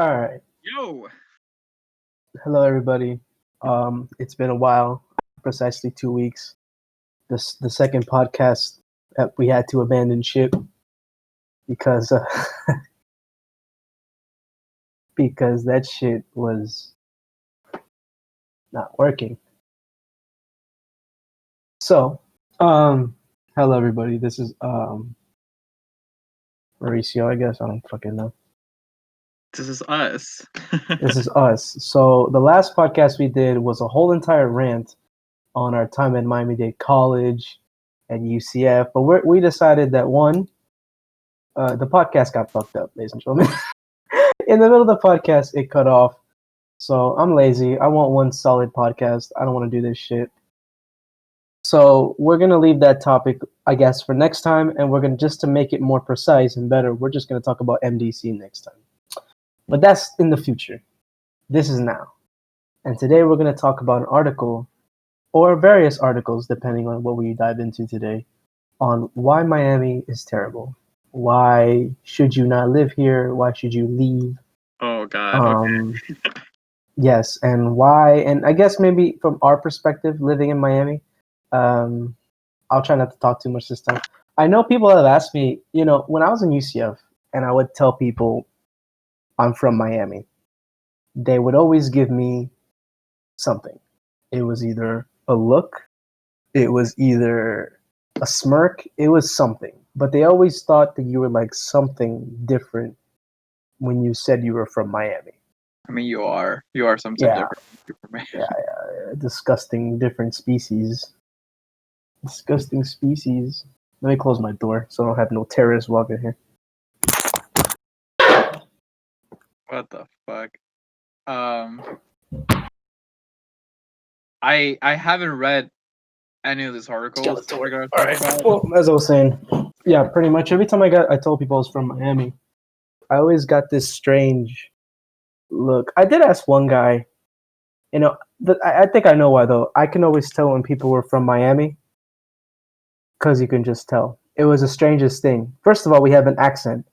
All right. Yo, Hello, everybody. It's been a while, precisely 2 weeks. The second podcast that we had to abandon ship because because that shit was not working. So, hello, everybody. This is Mauricio. I guess I don't fucking know. this is us. This is us. So the last podcast we did was a whole entire rant on our time at Miami-Dade College and UCF, but we decided that the podcast got fucked up, ladies and gentlemen. In the middle of the podcast, it cut off. So I'm lazy. I want one solid podcast. I don't want to do this shit. So we're gonna leave that topic, I guess, for next time, and we're gonna just to make it more precise and better. We're just gonna talk about MDC next time. But that's in the future. This is now. And today we're gonna talk about an article, or various articles, depending on what we dive into today, on why Miami is terrible. Why should you not live here? Why should you leave? Oh God. Okay. Yes, and why? And I guess maybe from our perspective, living in Miami, I'll try not to talk too much this time. I know people have asked me, when I was in UCF, and I would tell people I'm from Miami, they would always give me something. It was either a look, it was either a smirk, it was something. But they always thought that you were like something different when you said you were from Miami. I mean, you are something Yeah. different. Yeah, disgusting different species. Disgusting species. Let me close my door so I don't have no terrorists walking here. What the fuck? I haven't read any of these articles. All right. Well, as I was saying, yeah, pretty much every time I told people I was from Miami, I always got this strange look. I did ask one guy, I think I know why though. I can always tell when people were from Miami because you can just tell. It was the strangest thing. First of all, we have an accent.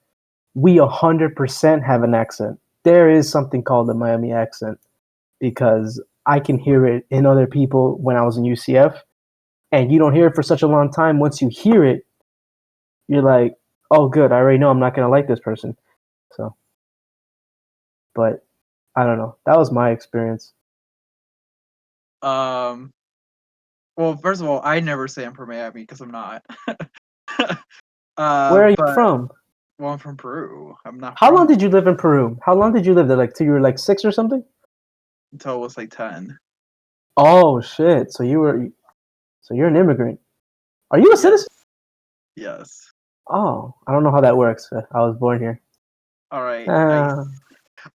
We 100% have an accent. There is something called the Miami accent because I can hear it in other people when I was in UCF, and you don't hear it for such a long time. Once you hear it, you're like, oh, good. I already know I'm not going to like this person. So, but I don't know. That was my experience. Well, first of all, I never say I'm from Miami because I'm not. Where are you from? Well, I'm from Peru. I'm not. How long did you live in Peru? How long did you live there? Like till you were like 6 or something? Until I was like 10. Oh shit! So you're an immigrant. Are you a citizen? Yes. Oh, I don't know how that works. I was born here. All right.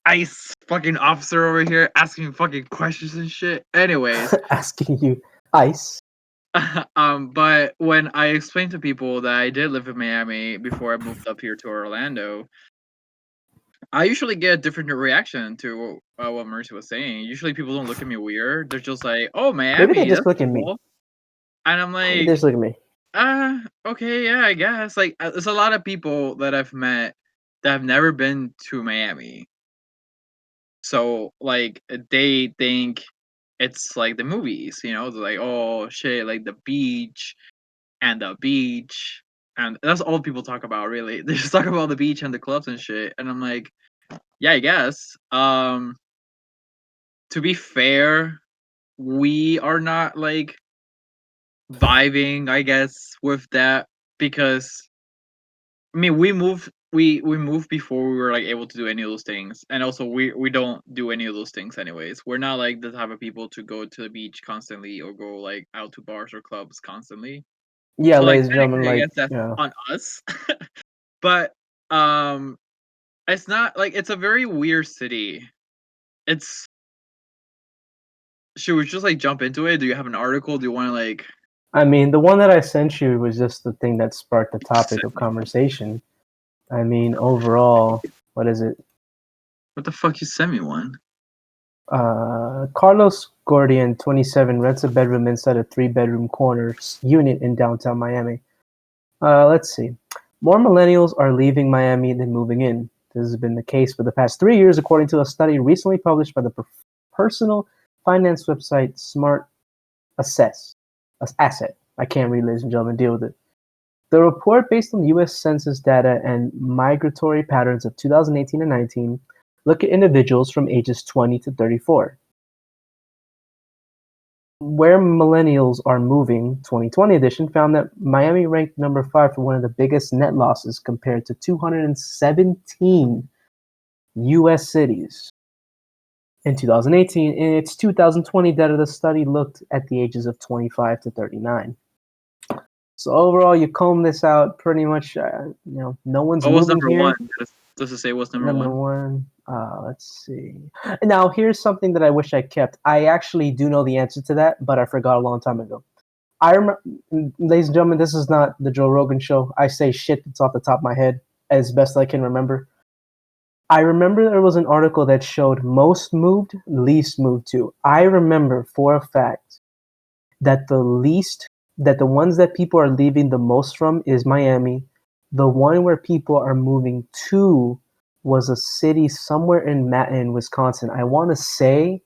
Ice fucking officer over here asking fucking questions and shit. Anyways, asking you ice. But when I explained to people that I did live in Miami before I moved up here to Orlando, I usually get a different reaction to what Mercy was saying. Usually people don't look at me weird. They're just like, "Oh, Miami." Maybe they just look at me. And I'm like, maybe they just look at me. Okay, yeah, I guess. Like, there's a lot of people that I've met that have never been to Miami. So, like, they think it's like the movies, They're like, oh shit, like the beach, and that's all people talk about, really. They just talk about the beach and the clubs and shit. And I'm like, yeah, I guess. To be fair, we are not like vibing, I guess, with that because I mean we moved before we were like able to do any of those things, and also we don't do any of those things anyways. We're not like the type of people to go to the beach constantly or go like out to bars or clubs constantly. Yeah, So, ladies and gentlemen, I guess that's on us. But it's not like it's a very weird city. It's Should we just like jump into it? Do you have an article? Do you want to like? I mean, the one that I sent you was just the thing that sparked the topic of conversation. I mean, overall, what is it? What the fuck? You sent me one. Carlos Gordian, 27, rents a bedroom inside a 3-bedroom corner unit in downtown Miami. Let's see. More millennials are leaving Miami than moving in. This has been the case for the past 3 years, according to a study recently published by the personal finance website Smart Asset. I can't read, ladies and gentlemen, deal with it. The report, based on U.S. Census data and migratory patterns of 2018 and 19, look at individuals from ages 20 to 34. Where Millennials Are Moving 2020 edition found that Miami ranked number 5 for one of the biggest net losses compared to 217 U.S. cities. In 2018, in its 2020 data, the study looked at the ages of 25 to 39. So overall, you comb this out pretty much. No one's What was moving number here. one? Does it say what's number one? Let's see. Now, here's something that I wish I kept. I actually do know the answer to that, but I forgot a long time ago. I remember, ladies and gentlemen, this is not the Joe Rogan show. I say shit that's off the top of my head as best I can remember. I remember there was an article that showed most moved, least moved to. I remember for a fact that the ones that people are leaving the most from is Miami. The one where people are moving to was a city somewhere in Wisconsin. I want to say,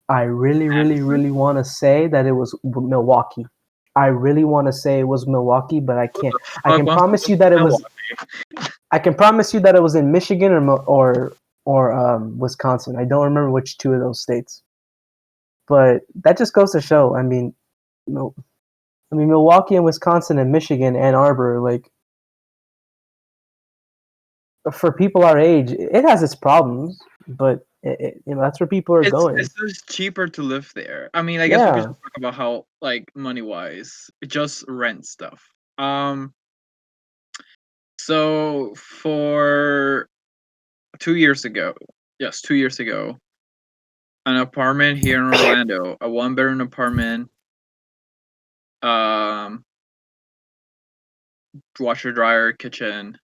I really, really, really want to say that it was Milwaukee. I really want to say it was Milwaukee, but I can't. I can promise you that it was. I can promise you that it was in Michigan or Wisconsin. I don't remember which two of those states. But that just goes to show. I mean, Milwaukee and Wisconsin and Michigan, Ann Arbor, like, for people our age, it has its problems, but that's where people are going. It's just cheaper to live there. I mean, I guess we could just talk about how, like, money wise, just rent stuff. So for 2 years ago, an apartment here in Orlando, a 1-bedroom apartment, washer, dryer, kitchen,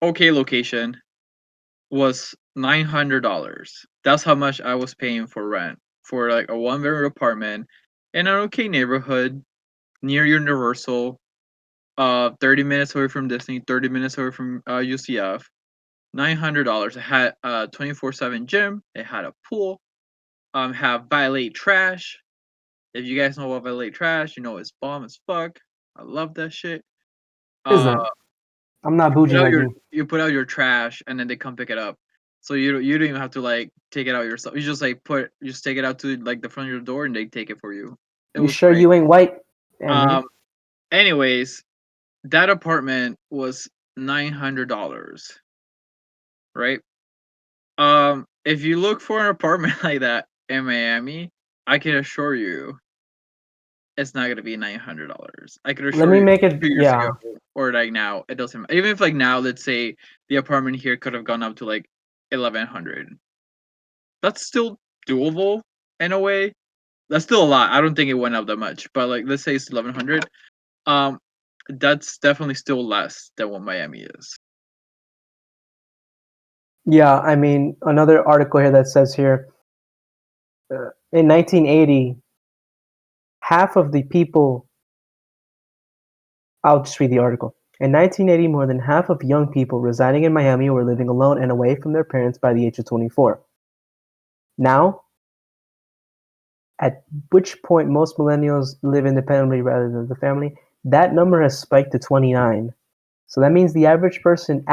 okay location, was $900. That's how much I was paying for rent for like a 1-bedroom apartment in an okay neighborhood near Universal, 30 minutes away from Disney, 30 minutes away from UCF. $900. It had a 24/7 gym. It had a pool. Have valet trash. If you guys know what valet trash, you know it's bomb as fuck. I love that shit. Is that? I'm not bougie like you. You put out your trash and then they come pick it up. So you don't even have to like take it out yourself. You just like just take it out to like the front of your door and they take it for you. You sure you ain't white? Anyways, that apartment was $900. Right? If you look for an apartment like that in Miami, I can assure you it's not gonna be $900. I could assure Let me you make it 2 years ago or like now, it doesn't matter. Even if like now, let's say the apartment here could have gone up to like 1,100. That's still doable in a way. That's still a lot. I don't think it went up that much, but like let's say it's 1,100. That's definitely still less than what Miami is. Yeah, I mean, another article here that says here, in 1980, half of the people. I'll just read the article. In 1980, more than half of young people residing in Miami were living alone and away from their parents by the age of 24. Now, at which point most millennials live independently rather than the family, that number has spiked to 29. So that means the average person,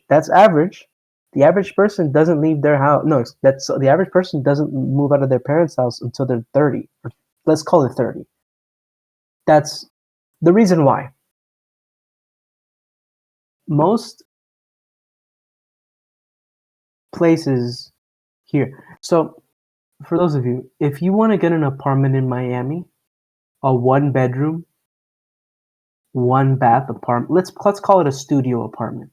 that's average, the average person doesn't leave their house. No, the average person doesn't move out of their parents' house until they're 30. Or let's call it 30. That's the reason why. Most places here. So for those of you, if you want to get an apartment in Miami, a 1-bedroom, 1-bath apartment, let's call it a studio apartment.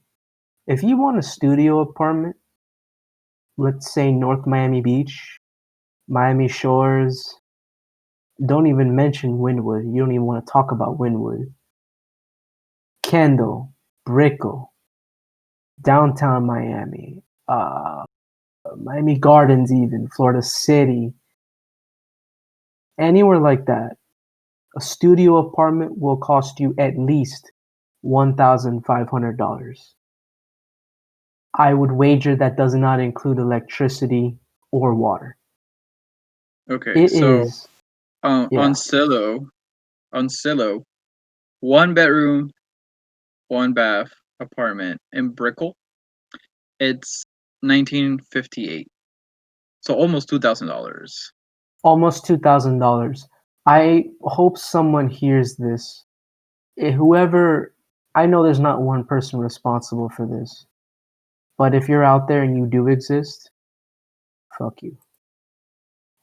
If you want a studio apartment, let's say North Miami Beach, Miami Shores, don't even mention Wynwood. You don't even want to talk about Wynwood. Kendall, Brickell, downtown Miami, Miami Gardens, even Florida City, anywhere like that, a studio apartment will cost you at least $1,500. I would wager that does not include electricity or water. Okay, It so is, on yeah, Zillow, 1 bedroom, 1 bath apartment in Brickell. It's 1958, so almost $2,000. almost $2,000. I hope someone hears this. Whoever, I know there's not one person responsible for this, but if you're out there and you do exist, fuck you.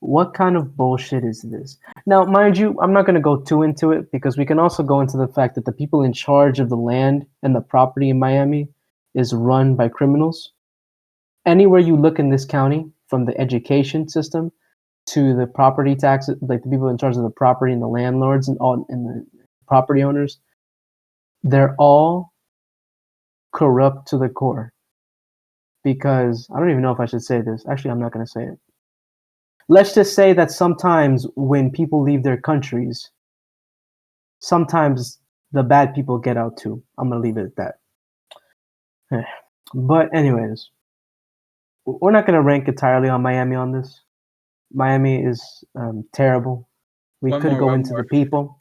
What kind of bullshit is this? Now, mind you, I'm not going to go too into it because we can also go into the fact that the people in charge of the land and the property in Miami is run by criminals. Anywhere you look in this county, from the education system to the property taxes, like the people in charge of the property and the landlords and the property owners, they're all corrupt to the core. Because I don't even know if I should say this. Actually, I'm not going to say it. Let's just say that sometimes when people leave their countries, sometimes the bad people get out too. I'm going to leave it at that. But anyways, we're not going to rank entirely on Miami on this. Miami is terrible. We could go One into more. the people.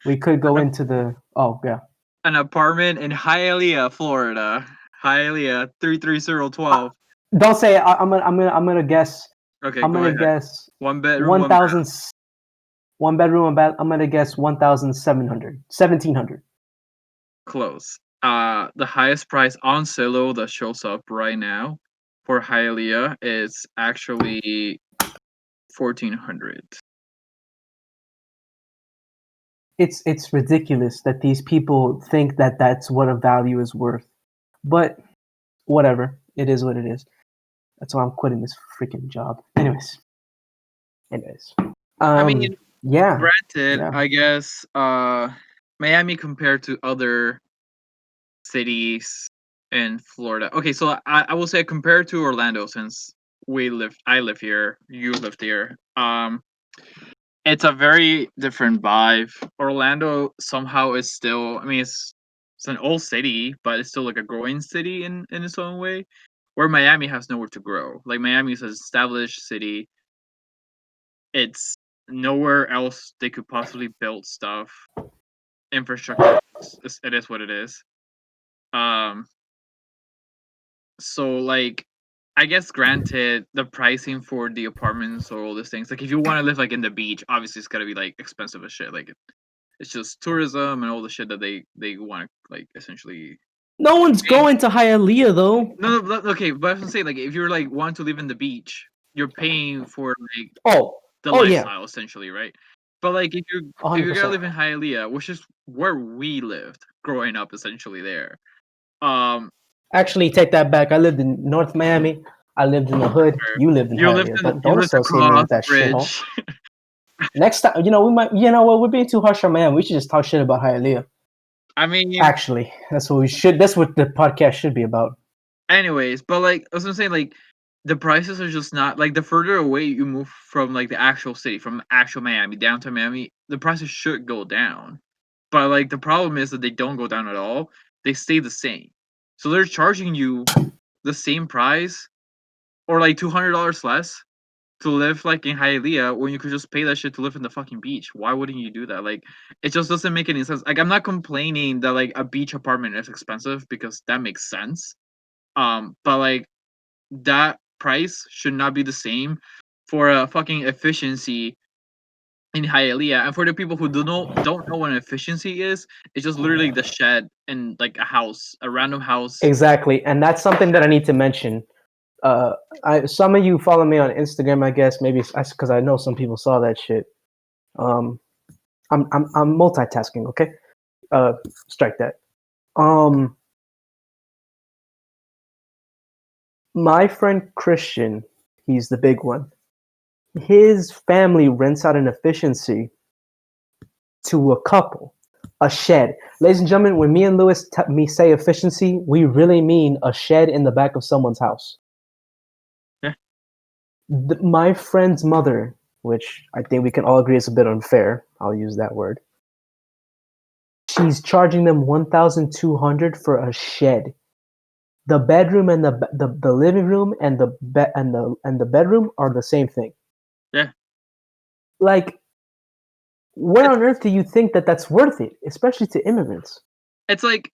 We could go into the, oh yeah. An apartment in Hialeah, Florida. Hialeah, 33012. Don't say it. I'm gonna guess. Okay, I'm go gonna ahead. guess 1 bedroom, 1,000. 1 bedroom, 1 bath. I'm gonna guess 1,700, 1,700. Close. The highest price on Zillow that shows up right now for Hialeah is actually 1,400. It's ridiculous that these people think that that's what a value is worth. But whatever, it is what it is. That's why I'm quitting this freaking job. Anyways. I mean, Yeah. granted, Yeah. I guess Miami compared to other cities in Florida. Okay, so I will say compared to Orlando, since I live here, you lived here. It's a very different vibe. Orlando somehow is still, I mean, it's an old city, but it's still like a growing city in its own way. Where Miami has nowhere to grow. Like Miami is an established city. It's nowhere else they could possibly build stuff. Infrastructure, it is what it is. Um, so like, I guess granted the pricing for the apartments or all these things. Like if you want to live like in the beach, obviously it's gotta be like expensive as shit. Like it's just tourism and all the shit that they want to like essentially. No one's Pay. going to Hialeah though. No, okay, but I was gonna say like if you're like want to live in the beach, you're paying for like the Oh yeah, lifestyle essentially, right? But like if you're gonna 100%. live in Hialeah, which is where we lived growing up, essentially there. Actually, take that back. I lived in North Miami. I lived in the hood. You lived in Hialeah. You Don't lived associate me across with that the shithole. bridge. Next time, we might. You know what? We're being too harsh on Miami. We should just talk shit about Hialeah. I mean, Actually, that's what we should. That's what the podcast should be about. anyways, but like I was gonna say, like the prices are just not like the further away you move from like the actual city, from actual Miami, downtown Miami, the prices should go down. But like the problem is that they don't go down at all. They stay the same. So they're charging you the same price or like $200 less to live like in Hialeah when you could just pay that shit to live in the fucking beach. Why wouldn't you do that? Like it just doesn't make any sense. Like I'm not complaining that like a beach apartment is expensive because that makes sense. But like that price should not be the same for a fucking efficiency in Hialeah. And for the people who don't know what an efficiency is, it's just literally the shed in like a house, a random house. Exactly, and that's something that I need to mention. Some of you follow me on Instagram, I guess. Maybe it's because I know some people saw that shit. I'm multitasking. Okay, strike that. My friend Christian, he's the big one. His family rents out an efficiency to a couple, a shed. Ladies and gentlemen, when me and Lewis say efficiency, we really mean a shed in the back of someone's house. Yeah. My friend's mother, which I think we can all agree is a bit unfair, I'll use that word. She's charging them $1,200 for a shed. the bedroom and the living room and the bedroom are the same thing. Yeah. Like, where It's on earth do you think that that's worth it, especially to immigrants? it's like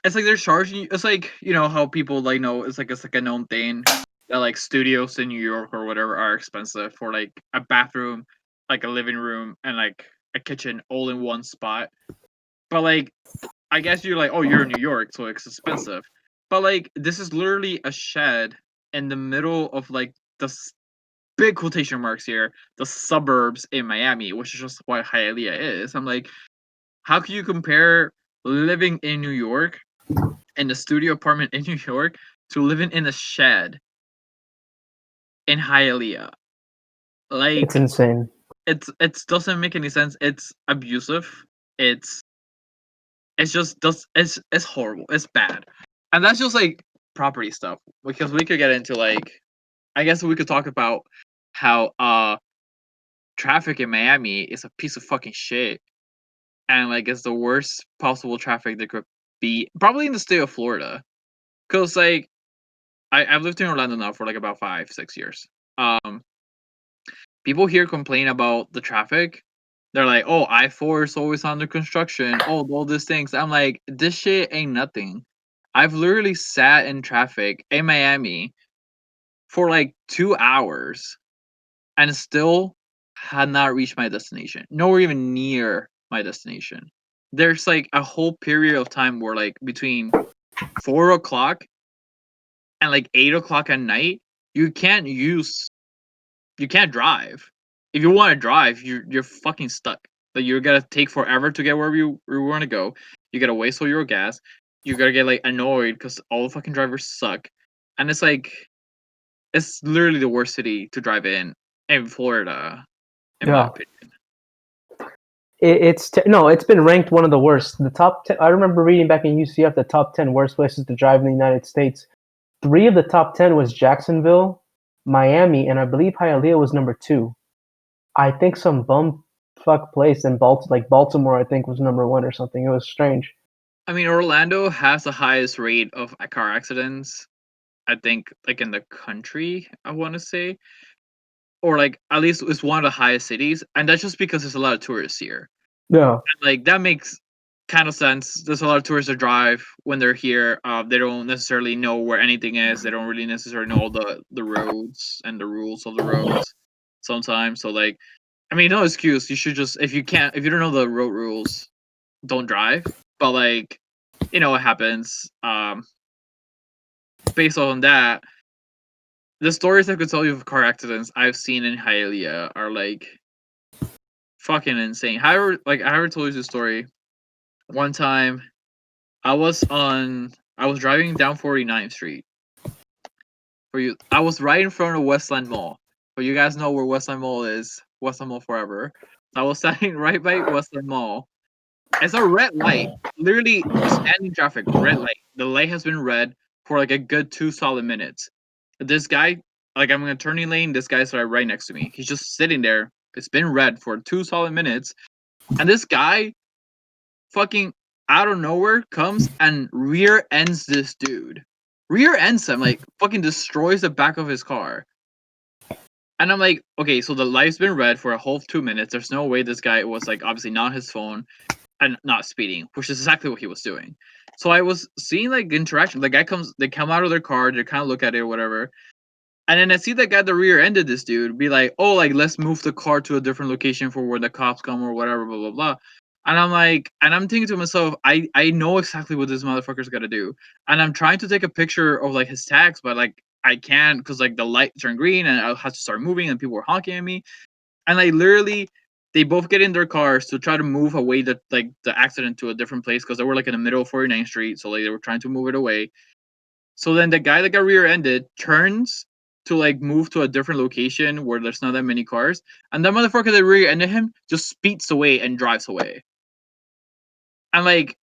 they're charging you. It's like, you know how people like know it's like a known thing that like studios in New York or whatever are expensive for like a bathroom, like a living room, and like a kitchen all in one spot. But like, I guess you're like, oh, you're in New York, so it's expensive. But like, this is literally a shed in the middle of like big quotation marks here, the suburbs in Miami, which is just what Hialeah is. I'm like, how can you compare living in New York in a studio apartment in New York to living in a shed in Hialeah? It's Like, insane. it doesn't make any sense. It's abusive. It's just does it's horrible. It's bad. And that's just like property stuff. Because we could get into like, I guess we could talk about how traffic in Miami is a piece of fucking shit. And like it's the worst possible traffic there could be, probably in the state of Florida. Cause like I've lived in Orlando now for like about 5-6 years. Um, People here complain about the traffic. They're like, "Oh, I-4 is always under construction. Oh, all these things." I'm like, this shit ain't nothing. I've literally sat in traffic in Miami for like 2 hours and still had not reached my destination. Nowhere even near my destination. There's like a whole period of time where like between 4 o'clock and like 8 o'clock at night, you can't drive. If you want to drive, you're fucking stuck. Like you're gonna take forever to get wherever you want to go. You gotta waste all your gas. You gotta get like annoyed because all the fucking drivers suck, and it's like it's literally the worst city to drive in Florida, in my Yeah. opinion. No, it's been ranked one of the worst. The top 10. I remember reading back in UCF the top 10 worst places to drive in the United States. 3 of the top 10 was Jacksonville, Miami, and I believe Hialeah was number 2. I think some bumfuck place in Baltimore, I think was number 1 or something. It was strange. I mean, Orlando has the highest rate of car accidents, I think, like in the country. I want to say, or like at least it's one of the highest cities, and that's just because there's a lot of tourists here. Yeah. Like that makes kind of sense. There's a lot of tourists that drive when they're here. They don't necessarily know where anything is. They don't really necessarily know all the roads and the rules of the roads sometimes. So like, I mean, no excuse. You should just, if you don't know the road rules, don't drive. But like, you know what happens. Based on that, the stories I could tell you of car accidents I've seen in Hialeah are like fucking insane. However, like I ever told you the story. One time I was driving down 49th Street. I was right in front of Westland Mall. But you guys know where Westland Mall is. Westland Mall forever. So I was standing right by Westland Mall. It's a red light. Literally standing traffic, red light. The light has been red for like a good 2 solid minutes. This guy, like I'm in a turning lane, this guy's right next to me. He's just sitting there. It's been red for 2 solid minutes. And this guy fucking out of nowhere comes and rear ends this dude. Rear ends him, like fucking destroys the back of his car. And I'm like, okay, so the light's been red for a whole 2 minutes. There's no way this guy was like obviously not his phone and not speeding, which is exactly what he was doing. So I was seeing like interaction. The guy they come out of their car, they kind of look at it or whatever. And then I see that guy the rear ended this dude be like, oh, like let's move the car to a different location for where the cops come or whatever, blah blah blah. And I'm like, and I'm thinking to myself, I know exactly what this motherfucker's gotta do. And I'm trying to take a picture of like his tags, but like I can't because like the light turned green and I have to start moving and people were honking at me. And like literally they both get in their cars to try to move away the accident to a different place because they were like in the middle of 49th Street, so like they were trying to move it away. So then the guy that got rear-ended turns to like move to a different location where there's not that many cars, and that motherfucker that rear-ended him just speeds away and drives away. And like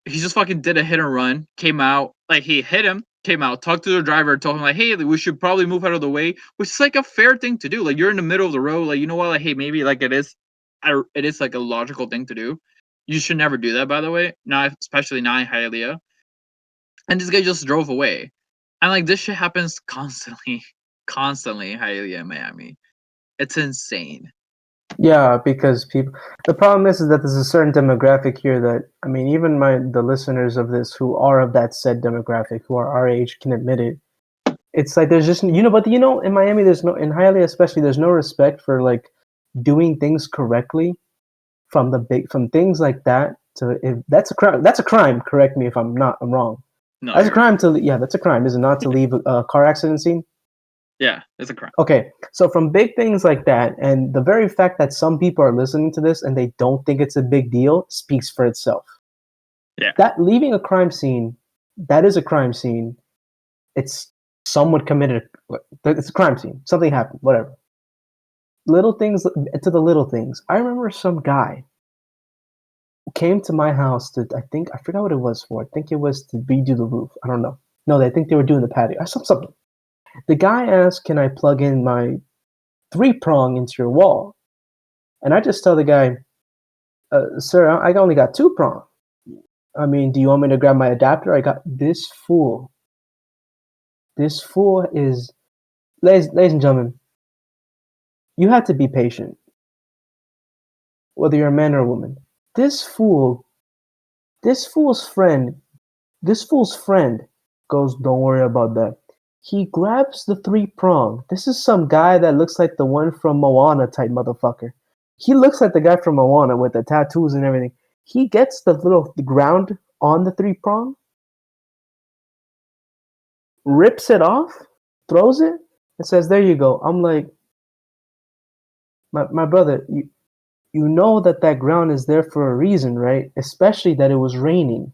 he just fucking did a hit and run, came out, like he hit him, came out, talked to the driver, told him like, hey, we should probably move out of the way, which is like a fair thing to do. Like you're in the middle of the road, like you know what, like hey, maybe like it is like a logical thing to do. You should never do that, by the way. Not especially not in Hialeah. and this guy just drove away. And like this shit happens constantly, constantly in Hialeah, Miami. It's insane. Yeah, because people. The problem is that there's a certain demographic here that I mean, even the listeners of this who are of that said demographic, who are our age, can admit it. It's like there's just but in Miami, there's no in Hialeah especially, there's no respect for like doing things correctly from things like that to if that's a crime. That's a crime. Correct me if I'm wrong. No, That's a you're crime that's a crime. Is it not to leave a car accident scene? yeah, it's a crime. Okay, so from big things like that, and the very fact that some people are listening to this and they don't think it's a big deal speaks for itself. Yeah. That leaving a crime scene, that is a crime scene. It's someone committed. It's a crime scene. Something happened. Whatever. Little things to the little things. I remember some guy came to my house to. I forgot what it was for. I think it was to redo the roof. I don't know. No, I think they were doing the patio. I saw something. The guy asked, "Can I plug in my 3-prong into your wall?" And I just tell the guy, "Sir, I only got 2-prong. I mean, do you want me to grab my adapter? I got this fool. This fool is, ladies and gentlemen, you have to be patient, whether you're a man or a woman. This fool, this fool's friend, this fool's friend goes, don't worry about that. He grabs the 3-prong. This is some guy that looks like the one from Moana type motherfucker. He looks like the guy from Moana with the tattoos and everything. He gets the little ground on the 3-prong, rips it off, throws it, and says, there you go. I'm like, my brother, you know that ground is there for a reason, right? Especially that it was raining.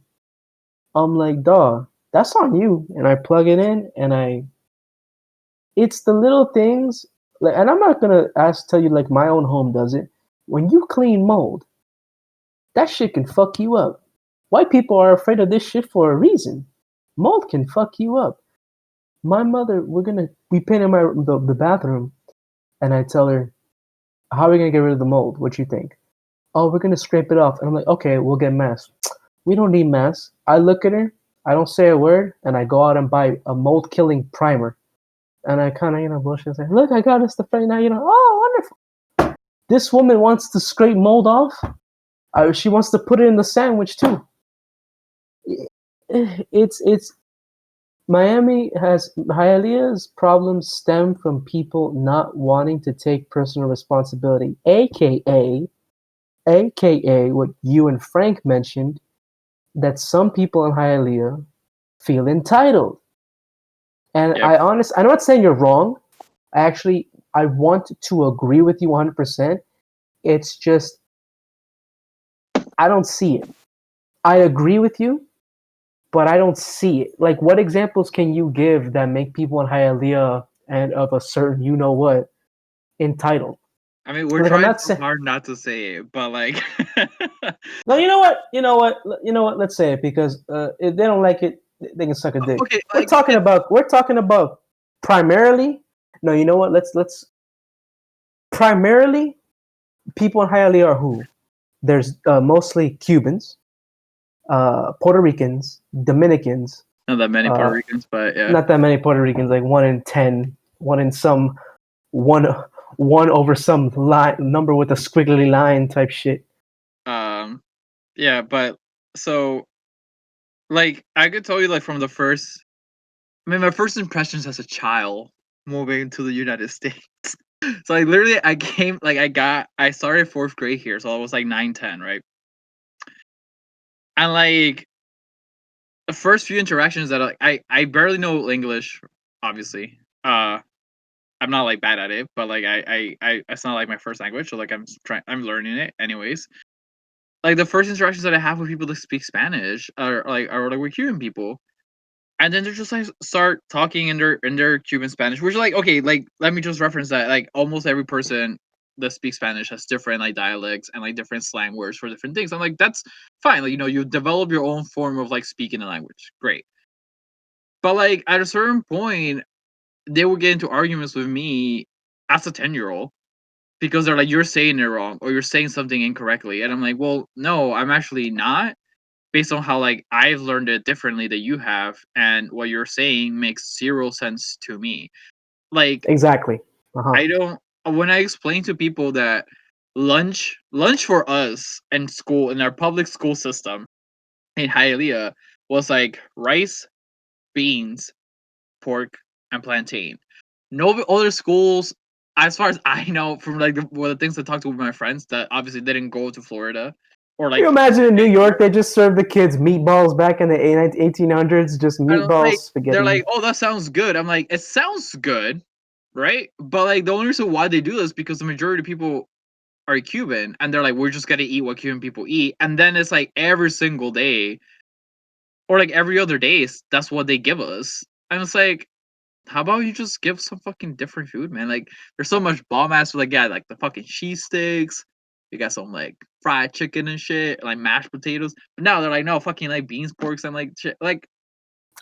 I'm like, dawg, that's on you. And I plug it in, and it's the little things. Like, and I'm not gonna tell you like my own home does it. When you clean mold, that shit can fuck you up. White people are afraid of this shit for a reason. Mold can fuck you up. My mother, we painted the bathroom, and I tell her, how are we gonna get rid of the mold? What you think? Oh, we're gonna scrape it off. And I'm like, okay, we'll get masks. We don't need masks. I look at her, I don't say a word, and I go out and buy a mold killing primer. And I kind of, bullshit and say, look, I got this to right now, oh, wonderful. This woman wants to scrape mold off. She wants to put it in the sandwich too. It's Hialeah's problems stem from people not wanting to take personal responsibility, aka what you and Frank mentioned, that some people in Hialeah feel entitled. And Yep. I'm not saying you're wrong. I want to agree with you 100%. It's just, I don't see it. I agree with you, but I don't see it. Like, what examples can you give that make people in Hialeah and of a certain what entitled? I mean, we're Like, trying so hard not to say it, but like, no, you know what? Let's say it because if they don't like it, they can suck a dick. okay, We're talking about primarily. No, you know what? Let's primarily people in Hialeah are who? There's mostly Cubans, Puerto Ricans, Dominicans. not that many Puerto Ricans, but yeah, not that many Puerto Ricans. Like 1 in 10, 1 in some one over some line number with a squiggly line type shit. Yeah, but so, like, I could tell you, like, from the first, I mean, my first impressions as a child moving to the United States. So, like, literally, I started 4th grade here, so I was like 9, 10, right? And like, the first few interactions that I barely know English, obviously. I'm not like bad at it, but like it's not like my first language, so like I'm learning it anyways. Like the first interactions that I have with people that speak Spanish are like with Cuban people, and then they're just like start talking in their Cuban Spanish, which is like, okay, like let me just reference that like almost every person that speaks Spanish has different like dialects and like different slang words for different things. I'm like, that's fine. Like, you develop your own form of like speaking a language, great. But like at a certain point, they would get into arguments with me as a 10-year-old because they're like, you're saying it wrong or you're saying something incorrectly, and I'm like, well, no, I'm actually not. based on how like I've learned it differently that you have, and what you're saying makes zero sense to me. Like Exactly. Uh-huh. I don't when I explain to people that lunch for us in school in our public school system in Hialeah was like rice, beans, pork, and plantain. No other schools, as far as I know, from like the things I talked to with my friends that obviously didn't go to Florida or Can you like imagine in New York, anywhere. they just served the kids meatballs back in the 1800s, just And meatballs, like they're spaghetti. like, oh, that sounds good. I'm like, it sounds good, right? But like the only reason why they do this is because the majority of people are Cuban, and they're like, we're just gonna eat what Cuban people eat, and then it's like every single day or like every other day, that's what they give us, and it's like, how about you just give some fucking different food, man? Like, there's so much bomb ass, like, yeah, like the fucking cheese sticks. You got some like fried chicken and shit, like mashed potatoes. But now they're like, no, fucking like beans, porks, and like shit. Like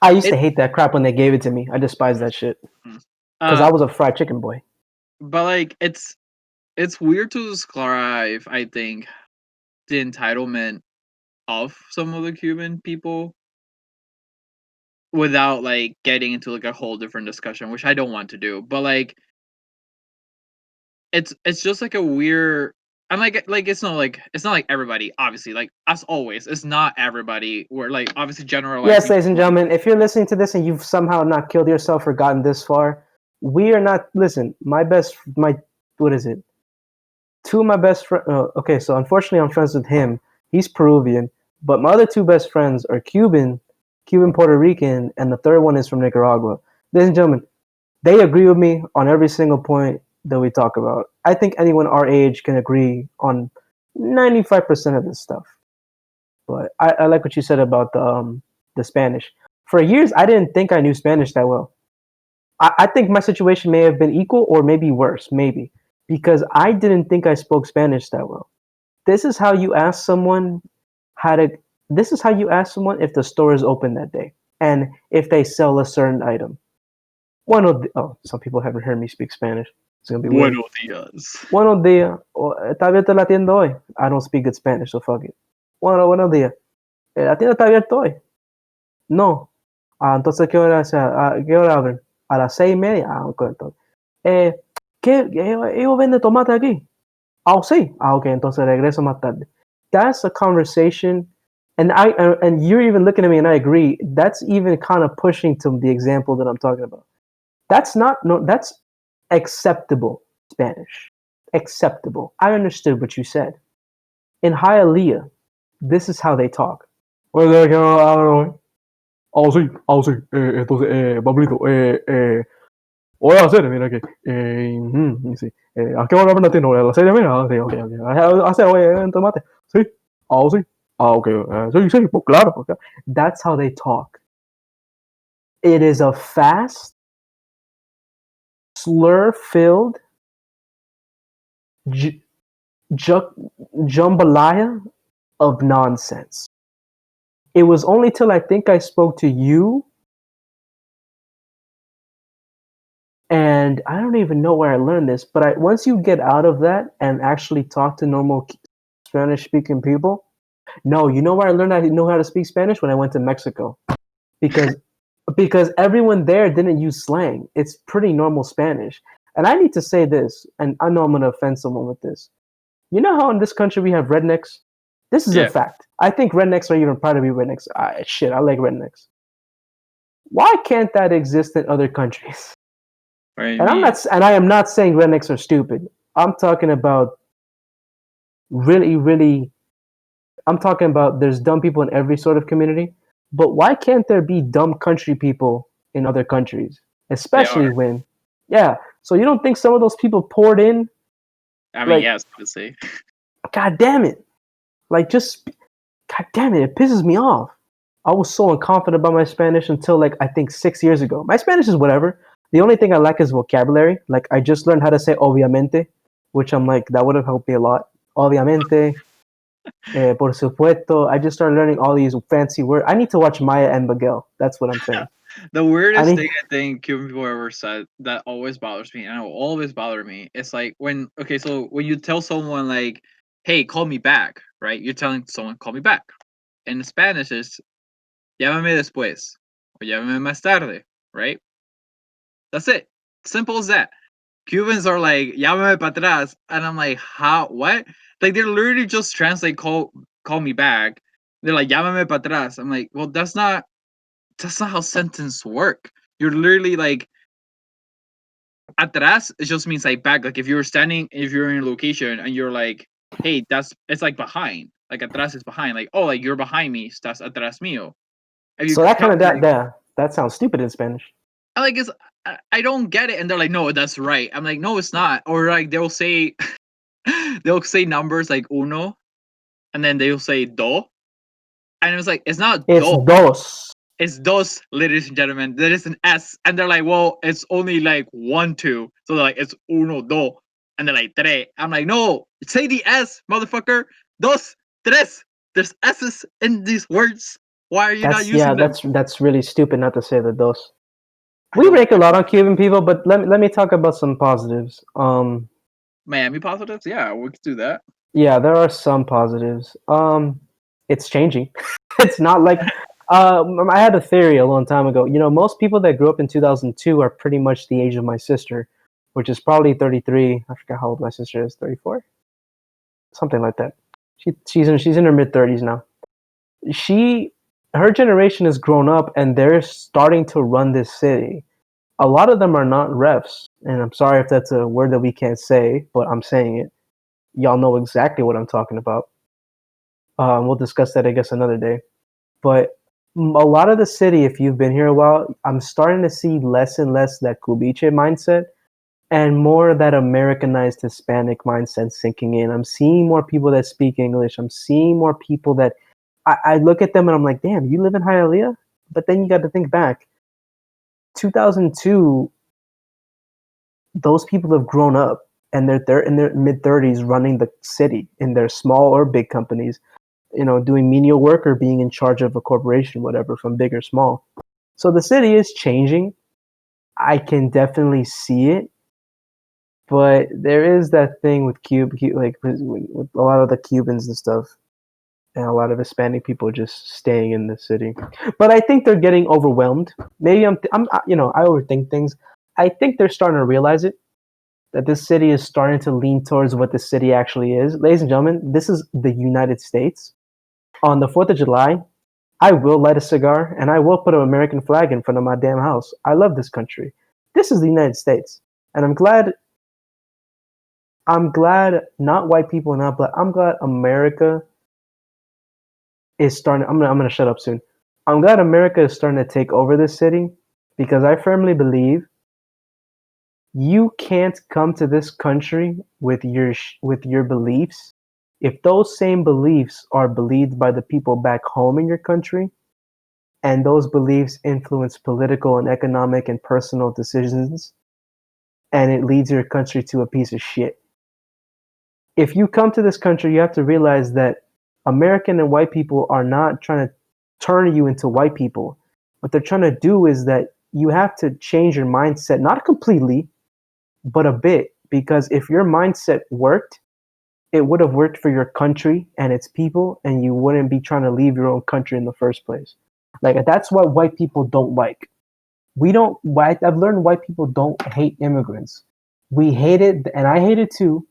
I used to it. hate that crap when they gave it to me. I despise that shit Mm. because I was a fried chicken boy. But like it's weird to describe, I think, the entitlement of some of the Cuban people without like getting into like a whole different discussion, which I don't want to do. But like it's just like a weird. I'm like it's not like everybody, obviously, like as always, it's not everybody. We're like obviously Yes, generalizing. ladies and gentlemen, if you're listening to this and you've somehow not killed yourself or gotten this far, we are not. Listen, what is it? Two of my best friends. Okay, so unfortunately, I'm friends with him. He's Peruvian, but my other two best friends are Cuban Puerto Rican, and the third one is from Nicaragua. Ladies and gentlemen, they agree with me on every single point that we talk about. I think anyone our age can agree on 95% of this stuff. But I like what you said about the Spanish. For years, I didn't think I knew Spanish that well. I think my situation may have been equal or maybe worse, maybe, because I didn't think I spoke Spanish that well. This is how you ask someone how to. This is how you ask someone if the store is open that day and if they sell a certain item. Some people haven't heard me speak Spanish. It's gonna be weird. Buenos dias. Buenos días. ¿Está abierta la tienda hoy? I don't speak good Spanish, so fuck it. Buenos días. ¿La tienda está abierta hoy? No. Entonces, ¿qué hora abren? A las 6:30. Ok, entonces. Eh, ¿Ellos venden tomate aquí? Sí. Ok, entonces regreso más tarde. That's a conversation, and you're even looking at me, and I agree. That's even kind of pushing to the example that I'm talking about. That's acceptable Spanish. Acceptable. I understood what you said. In Hialeah, this is how they talk. Sí. Entonces, Pablito, voy a hacer, mira que, sí. ¿A qué hora aprendiste? No, a las 6:30. Sí, ok. ¿Hace hoy en tomate? Sí. Sí. Ok. Sí, pues claro. Okay. That's how they talk. It is a fast, slur-filled jambalaya of nonsense. It was only till I think I spoke to you, and I don't even know where I learned this, but once you get out of that and actually talk to normal Spanish-speaking people, no, you know where I learned I know how to speak Spanish? When I went to Mexico, because everyone there didn't use slang. It's pretty normal Spanish. And I need to say this, and I know I'm going to offend someone with this. You know how in this country we have rednecks? This is a Yeah. fact. I think rednecks are even proud to be rednecks. I like rednecks. Why can't that exist in other countries? What do you And mean? I am not saying rednecks are stupid. I'm talking about really, really. I'm talking about there's dumb people in every sort of community. But why can't there be dumb country people in other countries? They Especially are. when, yeah. So you don't think some of those people poured in? I mean, Like, yes, obviously. God damn it. Like, just, God damn it. It pisses me off. I was so unconfident about my Spanish until, like, I think 6 years ago. My Spanish is whatever. The only thing I lack is vocabulary. Like, I just learned how to say obviamente, which I'm like, that would have helped me a lot. Obviamente, por supuesto. I just started learning all these fancy words. I need to watch Maya and Miguel. That's what I'm saying. The I weirdest need. thing I think Cuban people ever said that always bothers me, and it will always bother me, it's like so when you tell someone like, "Hey, call me back," right? You're telling someone, "Call me back." in Spanish is llámame después or llámame más tarde, right? That's it. Simple as that. Cubans are like llámame para atrás, and I'm like, how? What? Like they're literally just translate call me back. They're like llámame para atrás. I'm like, well, that's not how sentences work. You're literally like atrás. It just means like back. Like if you're in a location and you're like, hey, it's like behind. Like atrás is behind. Like, oh, like you're behind me. Estás atrás mío. If you So that kind of like, that sounds stupid in Spanish. like it's I don't get it, and they're like, no, that's right. I'm like, no, it's not. Or like they'll say numbers like uno, and then they'll say do, and it was like, it's not It's do, dos. it's dos, ladies and gentlemen. There is an S, and they're like, well, it's only like 1, 2, so they're like, it's uno, do, and they're like tres. I'm like, no, say the S, motherfucker. Dos, tres. There's S's in these words. Why are you not using them? That's really stupid not to say the dos. I We don't rank a get lot it. on Cuban people, but let me talk about some positives. Miami positives, yeah, we could do that. Yeah, there are some positives. It's changing. It's not like I had a theory a long time ago. You know, most people that grew up in 2002 are pretty much the age of my sister, which is probably 33. I forgot how old my sister is, 34, something like that. She's in her mid 30s now. She Her generation has grown up and they're starting to run this city. A lot of them are not refs, and I'm sorry if that's a word that we can't say, but I'm saying it. Y'all know exactly what I'm talking about. We'll discuss that, I guess, another day. But a lot of the city, if you've been here a while, I'm starting to see less and less that Cubiche mindset and more that Americanized Hispanic mindset sinking in. I'm seeing more people that speak English. I'm seeing more people that I look at them and I'm like, damn, you live in Hialeah? But then you got to think back. 2002, those people have grown up and they're in their mid 30s running the city in their small or big companies, you know, doing menial work or being in charge of a corporation, whatever, from big or small. So the city is changing. I can definitely see it, but there is that thing with like with a lot of the Cubans and stuff, and a lot of Hispanic people just staying in the city. But I think they're getting overwhelmed. Maybe I'm you know, I overthink things. I think they're starting to realize it, that this city is starting to lean towards what the city actually is. Ladies and gentlemen, this is the United States. On the 4th of July, I will light a cigar and I will put an American flag in front of my damn house. I love this country. This is the United States. And I'm glad not white people, not black. I'm glad America is starting. I'm gonna shut up soon. I'm glad America is starting to take over this city because I firmly believe you can't come to this country with your beliefs. If those same beliefs are believed by the people back home in your country, and those beliefs influence political and economic and personal decisions, and it leads your country to a piece of shit. If you come to this country, you have to realize that American and white people are not trying to turn you into white people. What they're trying to do is that you have to change your mindset, not completely, but a bit. Because if your mindset worked, it would have worked for your country and its people, and you wouldn't be trying to leave your own country in the first place. Like that's what white people don't like. We don't. I've learned white people don't hate immigrants. We hate it, and I hate it too.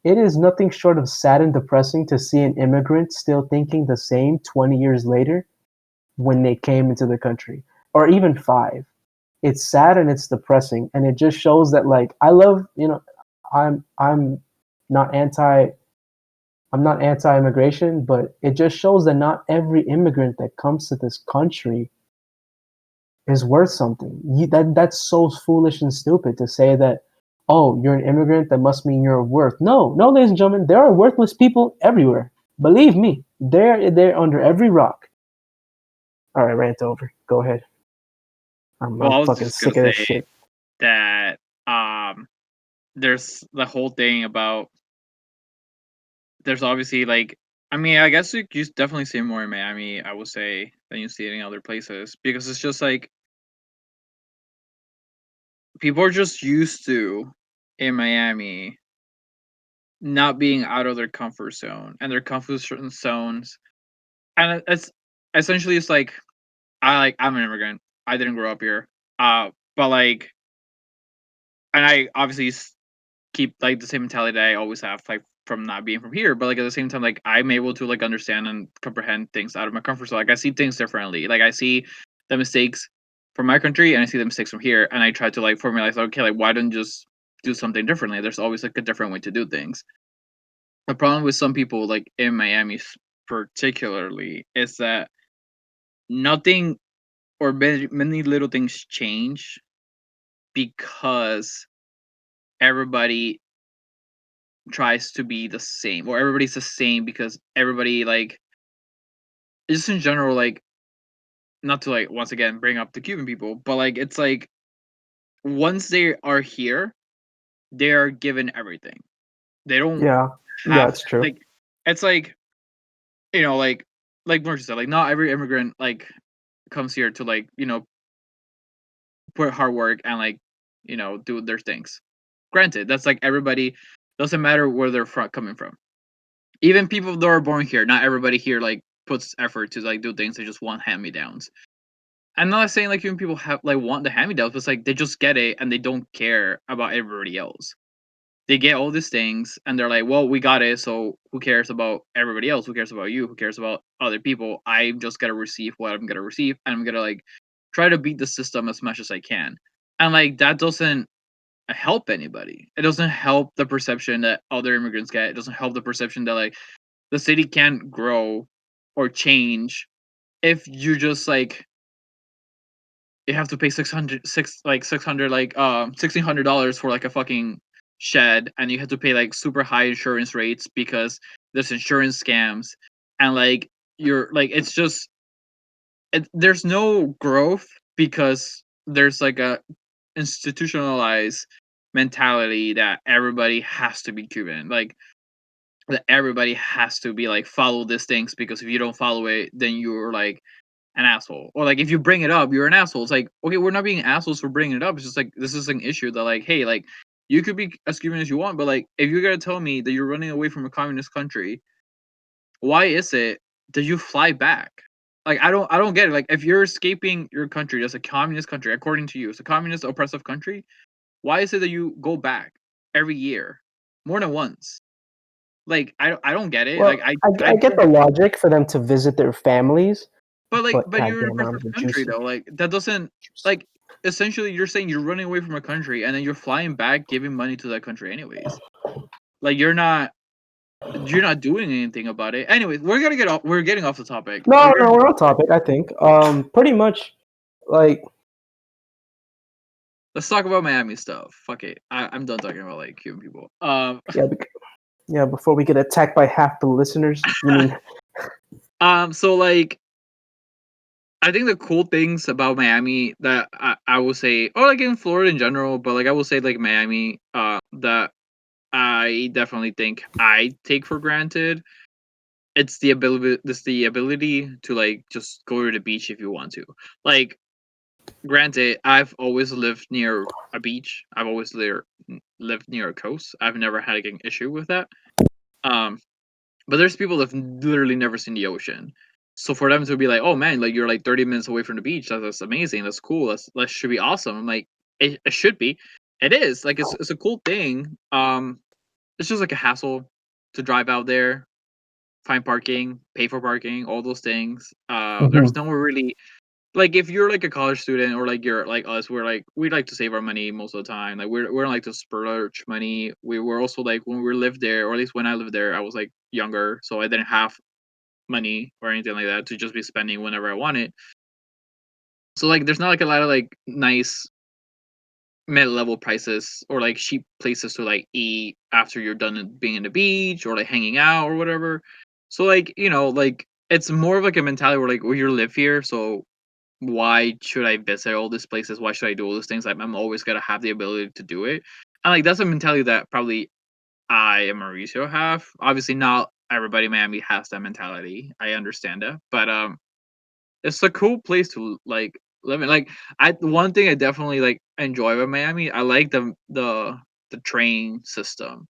It is nothing short of sad and depressing to see an immigrant still thinking the same 20 years later when they came into the country, or even 5. It's sad and it's depressing, and it just shows that like I love, you know, I'm not anti I'm not anti-immigration, but it just shows that not every immigrant that comes to this country is worth something. That's so foolish and stupid to say that, oh, you're an immigrant, that must mean you're worth. No, no, ladies and gentlemen, there are worthless people everywhere. Believe me, they're under every rock. All right, rant over. Go ahead. Well, I'm I was fucking just gonna sick of this say shit. that there's the whole thing about there's obviously like I mean I guess you definitely see it more in Miami, I would say, than you see it in other places because it's just like people are just used to in Miami not being out of their comfort zone and their comfort zones, and it's essentially it's like I'm an immigrant. I didn't grow up here. But like, and I obviously keep like the same mentality that I always have, like from not being from here. But like at the same time, like I'm able to like understand and comprehend things out of my comfort zone. Like I see things differently. Like I see the mistakes from my country and I see the mistakes from here, and I try to like formulate, like, okay, like why don't you just do something differently? There's always like a different way to do things. The problem with some people, like in Miami particularly, is that nothing or many little things change because everybody tries to be the same, or everybody's the same because everybody like just in general, like not to like once again bring up the Cuban people, but like it's like once they are here, they are given everything. They don't Yeah, yeah, have it's true. like it's like like Mercy said, like not every immigrant like comes here to like put hard work and like do their things. Granted, that's like everybody, doesn't matter where they're coming from. Even people that are born here, not everybody here like puts effort to like do things. They just want hand me downs. I'm not saying like even people have like want the hand me downs, but it's like they just get it and they don't care about everybody else. They get all these things and they're like, well, we got it, so who cares about everybody else? Who cares about you? Who cares about other people? I just gotta receive what I'm gonna receive, and I'm gonna like try to beat the system as much as I can. And like that doesn't help anybody. It doesn't help the perception that other immigrants get. It doesn't help the perception that like the city can't grow or change if you just like you have to pay 600 like $1,600 for like a fucking shed, and you have to pay like super high insurance rates because there's insurance scams, and like you're like it's just there's no growth because there's like a institutionalized mentality that everybody has to be Cuban. Like that everybody has to be like follow these things, because if you don't follow it, then you're like an asshole. Or like if you bring it up, you're an asshole. It's like, okay, we're not being assholes for bringing it up. It's just like this is an issue that like, hey, like you could be as Cuban as you want, but like if you're gonna tell me that you're running away from a communist country, why is it that you fly back? Like I don't get it. Like if you're escaping your country that's a communist country, according to you, it's a communist oppressive country, why is it that you go back every year? More than once. Like I don't get it. Like Well, I get the logic for them to visit their families, but but you're in a goddamn, arms oppressive are country juicy. though. Like that doesn't like essentially you're saying you're running away from a country and then you're flying back giving money to that country anyways. Like you're not doing anything about it. Anyways, we're getting off the topic. No, no, we're on topic. I think. Pretty much, like. Let's talk about Miami stuff. Fuck it. I'm done talking about like Cuban people. Yeah, yeah. Before we get attacked by half the listeners, you mean? So like I think the cool things about Miami that I will say, or like in Florida in general, but like I will say like Miami, that I definitely think I take for granted. It's the ability to like just go to the beach if you want to. Like, granted, I've always lived near a beach. I've always lived near a coast. I've never had like, an issue with that. Um, but there's people that've literally never seen the ocean. So for them to be like, "Oh man, like you're like 30 minutes away from the beach. That's amazing. That's cool. That should be awesome." I'm like, it should be. It is. Like it's a cool thing. It's just like a hassle to drive out there, find parking, pay for parking, all those things. There's no really like if you're like a college student or like you're like us, we like to save our money most of the time. Like we don't like to splurge money. We were also like when we lived there, or at least when I lived there, I was like younger, so I didn't have money or anything like that to just be spending whenever I wanted. So like there's not like a lot of like nice mid-level prices or like cheap places to like eat after you're done being in the beach or like hanging out or whatever. So like, like it's more of like a mentality where like, well, you live here, so why should I visit all these places? Why should I do all these things? I'm always gonna have the ability to do it. And like that's a mentality that probably I and Mauricio have. Obviously not everybody in Miami has that mentality. I understand that. But it's a cool place to like live in. Like one thing I definitely like enjoy about Miami, I like the train system.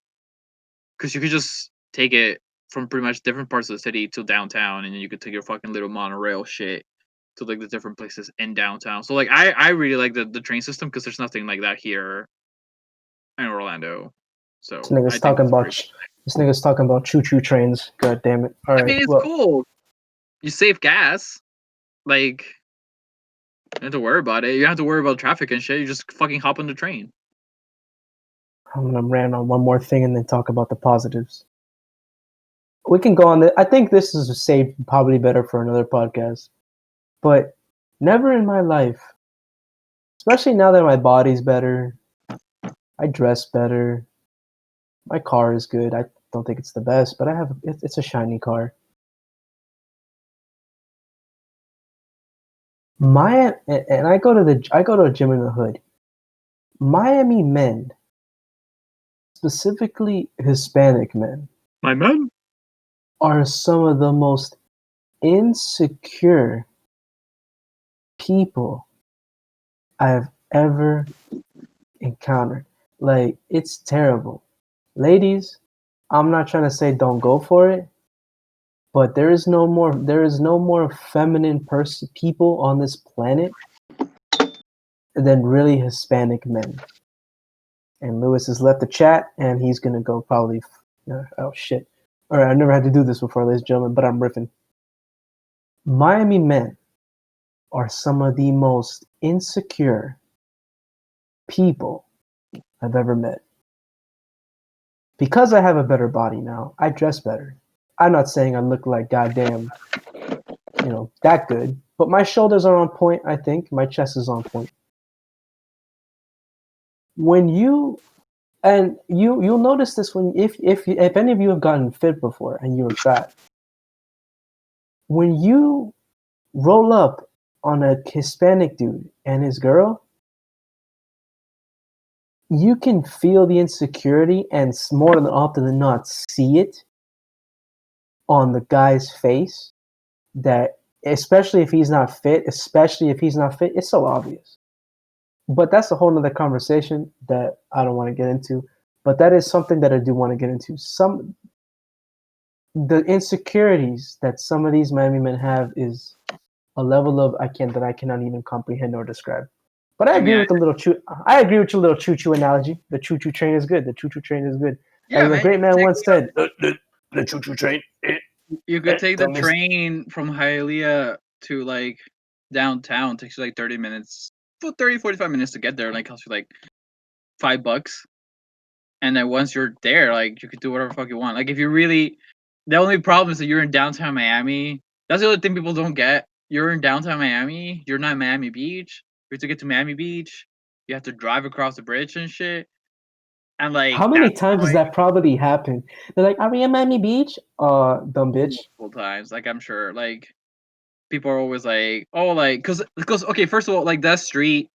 Because you could just take it from pretty much different parts of the city to downtown, and then you could take your fucking little monorail shit to like the different places in downtown. So like I really like the train system because there's nothing like that here in Orlando. So This nigga's I think talking it's about very. this nigga's talking about choo-choo trains. God damn it! All I right, mean, it's well, cool. You save gas. Like, you don't have to worry about it. You don't have to worry about traffic and shit. You just fucking hop on the train. I'm gonna rant on one more thing and then talk about the positives. We can go on the. I think this is saved probably better for another podcast. But never in my life, especially now that my body's better, I dress better, my car is good. I don't think it's the best, but it's a shiny car. And I go to a gym in the hood. Miami men, specifically Hispanic men, My man. are some of the most insecure people I've ever encountered. Like, it's terrible. Ladies, I'm not trying to say don't go for it, but there is no more feminine people on this planet than really Hispanic men. And Lewis has left the chat, and he's gonna go probably. Oh shit! All right, I never had to do this before, ladies and gentlemen, but I'm riffing. Miami men are some of the most insecure people I've ever met. Because I have a better body now, I dress better. I'm not saying I look like goddamn, that good, but my shoulders are on point, I think. My chest is on point. When you'll notice this when if any of you have gotten fit before and you were fat, when you roll up on a Hispanic dude and his girl, you can feel the insecurity and more than often than not see it on the guy's face. That especially if he's not fit, it's so obvious. But that's a whole nother conversation that I don't want to get into. But that is something that I do want to get into. The insecurities that some of these Miami men have is a level of I cannot even comprehend or describe. But I agree with your little choo-choo analogy. The choo-choo train is good. Yeah, As a man. great man once said, the choo-choo train. You could take the Don't miss- train from Hialeah to like downtown. It takes you like 30 minutes, 45 minutes to get there. Like costs you like $5. And then once you're there, like you could do whatever the fuck you want. Like if you really, the only problem is that you're in downtown Miami. That's the other thing people don't get. You're in downtown Miami. You're not in Miami Beach. You have to get to Miami Beach. You have to drive across the bridge and shit. And like How many times does that probably happen? They're like, "Are we in Miami Beach?" Dumb bitch. multiple times. Like I'm sure, like people are always like, oh, like because okay, first of all, like that street,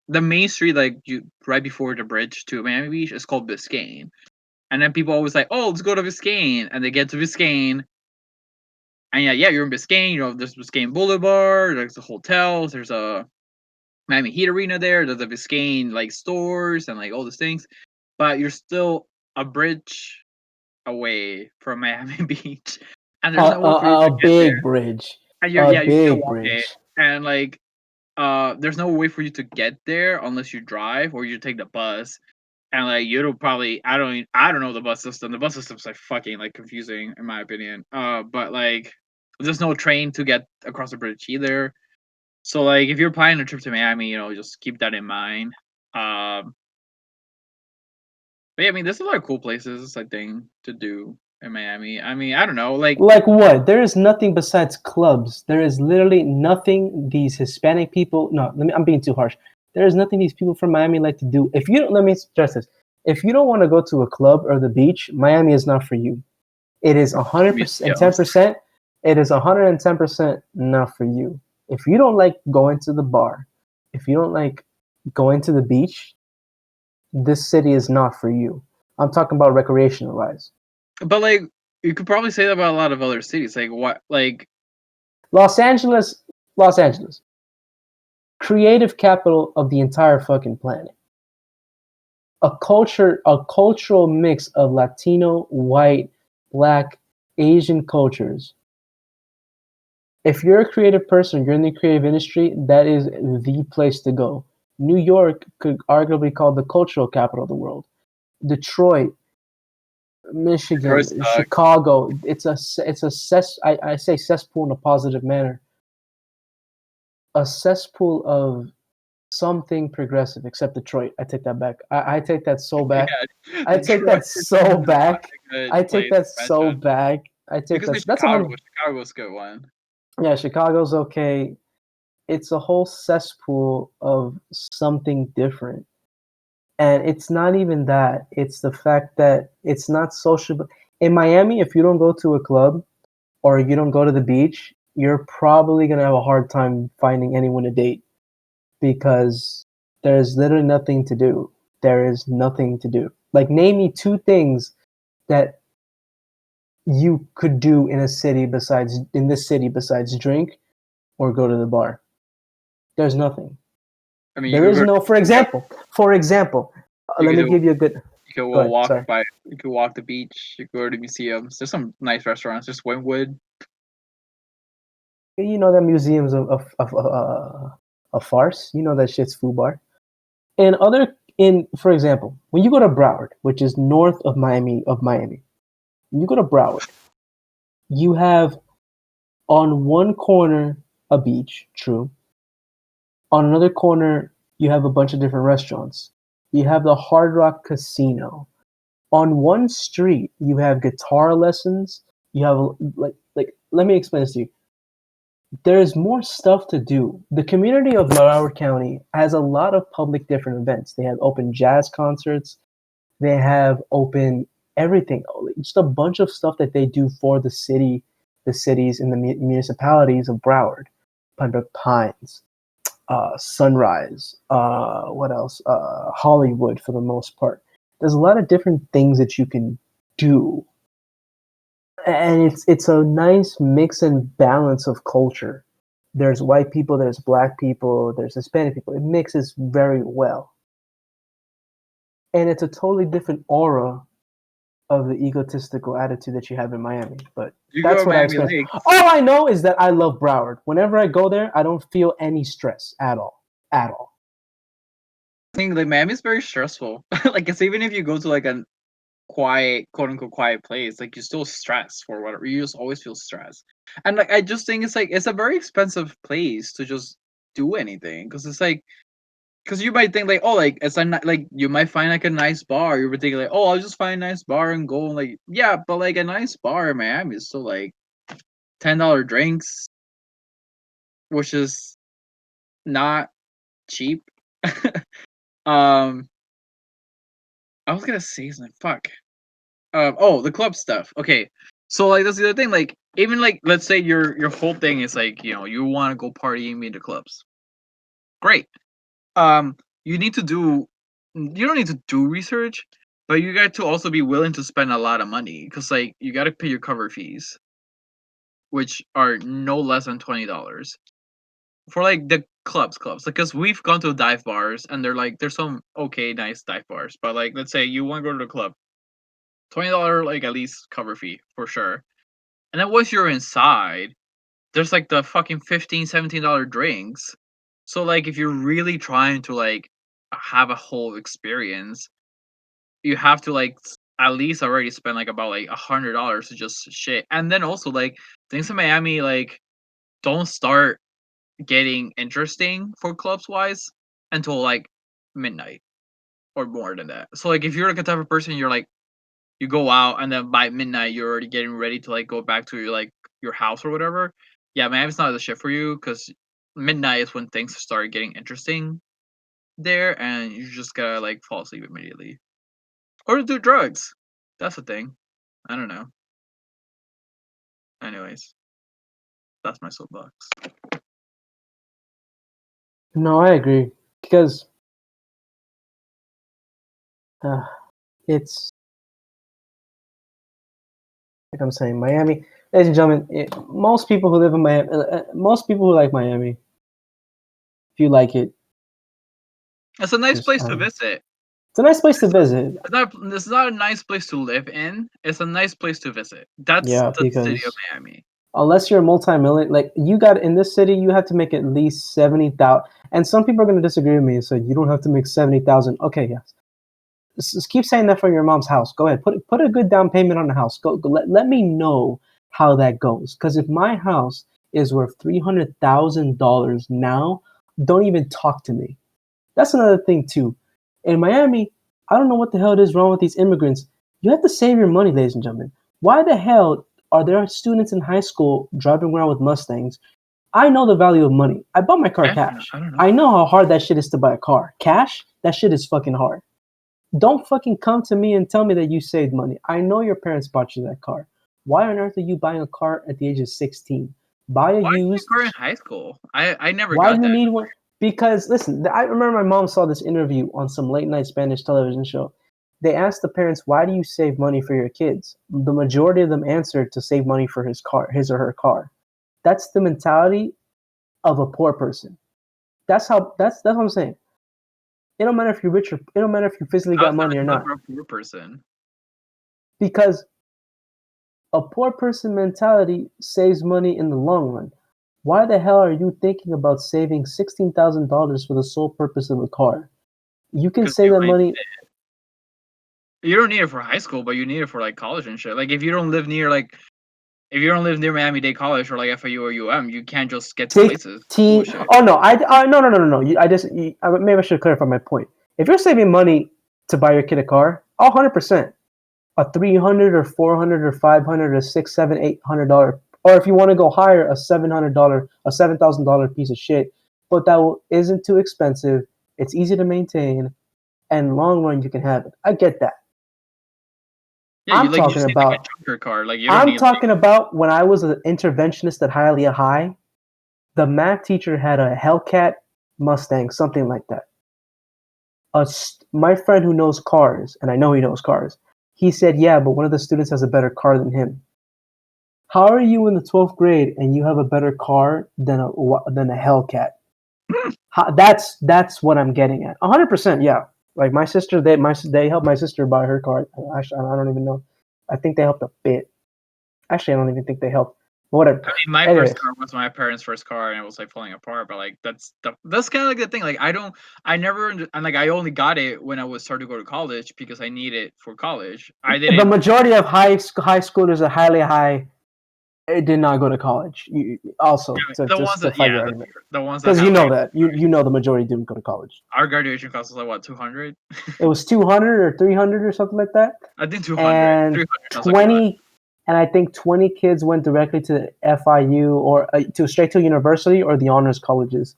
the main street, like you right before the bridge to Miami Beach, is called Biscayne. And then people always like, oh, let's go to Biscayne, and they get to Biscayne, and yeah, you're in Biscayne. You know, there's Biscayne Boulevard, there's the hotels, there's a Miami Heat Arena there, there's the Biscayne like stores and like all these things, but you're still a bridge away from Miami Beach, and there's no way for you to A get there. big bridge. And A you can't big walk it, bridge. and like there's no way for you to get there unless you drive or you take the bus. And like you'll probably I don't know the bus system. The bus system's like fucking like confusing in my opinion. But like there's no train to get across the bridge either. So like if you're planning a trip to Miami, just keep that in mind. But yeah, I mean there's a lot of cool places I think to do in Miami. I mean, I don't know, like what? There is nothing besides clubs. There is literally nothing these Hispanic people. No, I'm being too harsh. There is nothing these people from Miami like to do. If you don't, let me stress this: if you don't want to go to a club or the beach, Miami is not for you. It is 100%, 10%. It is 110% not for you. If you don't like going to the bar, if you don't like going to the beach, this city is not for you. I'm talking about recreational wise. but like you could probably say that about a lot of other cities. Like what like Los Angeles, creative capital of the entire fucking planet. A cultural mix of Latino, white, black, Asian cultures. If you're a creative person, you're in the creative industry, that is the place to go. New York could arguably be called the cultural capital of the world. Detroit, Detroit Michigan, sucks. Chicago. I say cesspool in a positive manner. A cesspool of something progressive, except Detroit. I take that back. I take that so back. Yeah, I take Detroit that is so not back. a good I take place that to so mention. back. I You take can say that's a Chicago. hundred. Chicago's a good one. Yeah, Chicago's okay. It's a whole cesspool of something different. And it's not even that. It's the fact that it's not social. In Miami, if you don't go to a club or you don't go to the beach, you're probably going to have a hard time finding anyone to date because there's literally nothing to do. There is nothing to do. Like, name me two things that you could do in this city besides drink or go to the bar. There's nothing. I mean, you There could is go. no. For example, You let could me do. give you a good. You could Go ahead. walk Sorry. by. You could walk the beach. You could go to museums. There's some nice restaurants. There's Wynwood. You know that museums of farce. You know that shit's FUBAR. For example, when you go to Broward, which is north of Miami, when you go to Broward, you have on one corner a beach, true. On another corner, you have a bunch of different restaurants. You have the Hard Rock Casino. On one street, you have guitar lessons. You have let me explain this to you. There's more stuff to do. The community of Broward County has a lot of public different events. They have open jazz concerts. They have open everything. Just a bunch of stuff that they do for the cities and the municipalities of Broward, Pembroke Pines, Sunrise. What else? Hollywood for the most part. There's a lot of different things that you can do, and it's a nice mix and balance of culture. There's white people, there's black people, there's Hispanic people. It mixes very well, and it's a totally different aura of the egotistical attitude that you have in Miami. But You go that's to what I Miami expect. Lakes. All I know is that I love Broward. Whenever I go there, I don't feel any stress at all. At all. I think like Miami's very stressful. Like it's even if you go to like a quiet, quote unquote quiet place, like you still stress for whatever. You just always feel stressed. And like I just think it's like it's a very expensive place to just do anything because it's like because you might think like oh like it's a like you might find like a nice bar. You would think like oh I'll just find a nice bar and go and like yeah, but like a nice bar in Miami is still like $10 drinks, which is not cheap. um, I was gonna say something. Fuck. Oh, the club stuff. Okay, so like that's the other thing. Like even like let's say your whole thing is like you want to go partying in the clubs. Great. You need to do. You don't need to do research, but you got to also be willing to spend a lot of money because like you got to pay your cover fees, which are no less than $20 for like the clubs because we've gone to dive bars and they're like there's some okay nice dive bars, but like let's say you want to go to the club, $20 like at least cover fee for sure. And then once you're inside, there's like the fucking $15, $17 drinks. So like if you're really trying to like have a whole experience, you have to like at least already spend like about like $100 to just shit. And then also like things in Miami like don't start getting interesting for clubs wise until like midnight or more than that. So like if you're like a type of person you're like you go out and then by midnight you're already getting ready to like go back to your house or whatever. Yeah, man, it's not the shit for you because midnight is when things start getting interesting there, and you just gotta like fall asleep immediately or do drugs. That's the thing. I don't know. Anyways, that's my soapbox. No, I agree because it's like I'm saying, Miami. Ladies and gentlemen, most people who live in Miami, most people who like Miami, if you like it, It's a nice just place to visit. It's a nice place to visit. It's not a nice place to live in. It's a nice place to visit. That's Yeah, the city of because Miami. unless you're a multi-million, like you got in this city, you have to make at least 70,000. And some people are going to disagree with me and say you don't have to make 70,000. Okay, yes. Just keep saying that for your mom's house. Go ahead, put a good down payment on the house. Go let me know how that goes. Because if my house is worth $300,000 now, don't even talk to me. That's another thing too. In Miami, I don't know what the hell it is wrong with these immigrants. You have to save your money, ladies and gentlemen. Why the hell are there students in high school driving around with Mustangs? I know the value of money. I bought my car cash. I don't know. I know how hard that shit is to buy a car. Cash, that shit is fucking hard. Don't fucking come to me and tell me that you saved money. I know your parents bought you that car. Why on earth are you buying a car at the age of 16? Buy a Why is used. car in high school? I never Why got do you that. need one? Because listen, I remember my mom saw this interview on some late night Spanish television show. They asked the parents, "Why do you save money for your kids?" The majority of them answered to save money for his or her car. That's the mentality of a poor person. That's what I'm saying. It don't matter if you're rich or it don't matter if you physically How got is that money or mental not. for a poor person? Because a poor person mentality saves money in the long run. Why the hell are you thinking about saving $16,000 for the sole purpose of a car? You can Because save that money. you don't need it for high school, but you need it for like college and shit. Like if you don't live near Miami-Dade College or like FAU or UM, you can't just get to places. 16. Bullshit. Oh no, no. Maybe I should clarify my point. If you're saving money to buy your kid a car, 100%. A 300 or 400 or 500 or $6, $7, $800, or if you want to go higher, a $700, a $7,000 piece of shit, but that isn't too expensive. It's easy to maintain, and long run you can have it. I get that. Yeah, you I'm just talking need like a about. junker car. Like you don't I'm need like talking about when I was an interventionist at Hialeah High. The math teacher had a Hellcat Mustang, something like that. My friend who knows cars, and I know he knows cars, he said, yeah, but one of the students has a better car than him. How are you in the 12th grade and you have a better car than a Hellcat? That's what I'm getting at. 100%, yeah. Like my sister, they helped my sister buy her car. Actually, I don't even know. I think they helped a bit. Actually, I don't even think they helped. Whatever. I mean, my Anyways, first car was my parents' first car, and it was like falling apart. But like that's kind of like the thing. Like I never, and like I only got it when I was starting to go to college because I need it for college. I the didn't. majority of high schoolers at Hialeah High did not go to college. Also, to The ones just to that fight your argument, the ones that because have you know like that you know the majority didn't go to college. our graduation cost was like what 200. It was 200 or 300 or something like that, I think 200. and 300 sounds like a lot. 20, and I think 20 kids went directly to FIU or to straight to university or the honors colleges,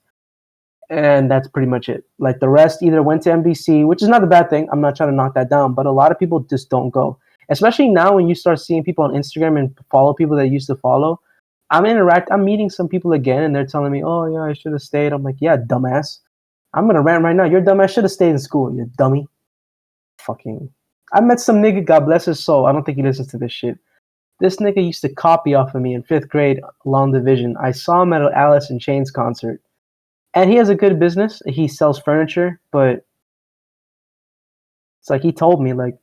and that's pretty much it. Like the rest either went to MBC, which is not a bad thing. I'm not trying to knock that down, but a lot of people just don't go. Especially now when you start seeing people on Instagram and follow people that used to follow. I'm meeting some people again, and they're telling me, "Oh yeah, I should have stayed." I'm like, "Yeah, dumbass." I'm gonna rant right now. Your dumbass should have stayed in school. You dummy. Fucking. I met some nigga. God bless his soul. I don't think he listens to this shit. This nigga used to copy off of me in 5th grade, long division. I saw him at an Alice in Chains concert, and he has a good business. He sells furniture, but it's like he told me, like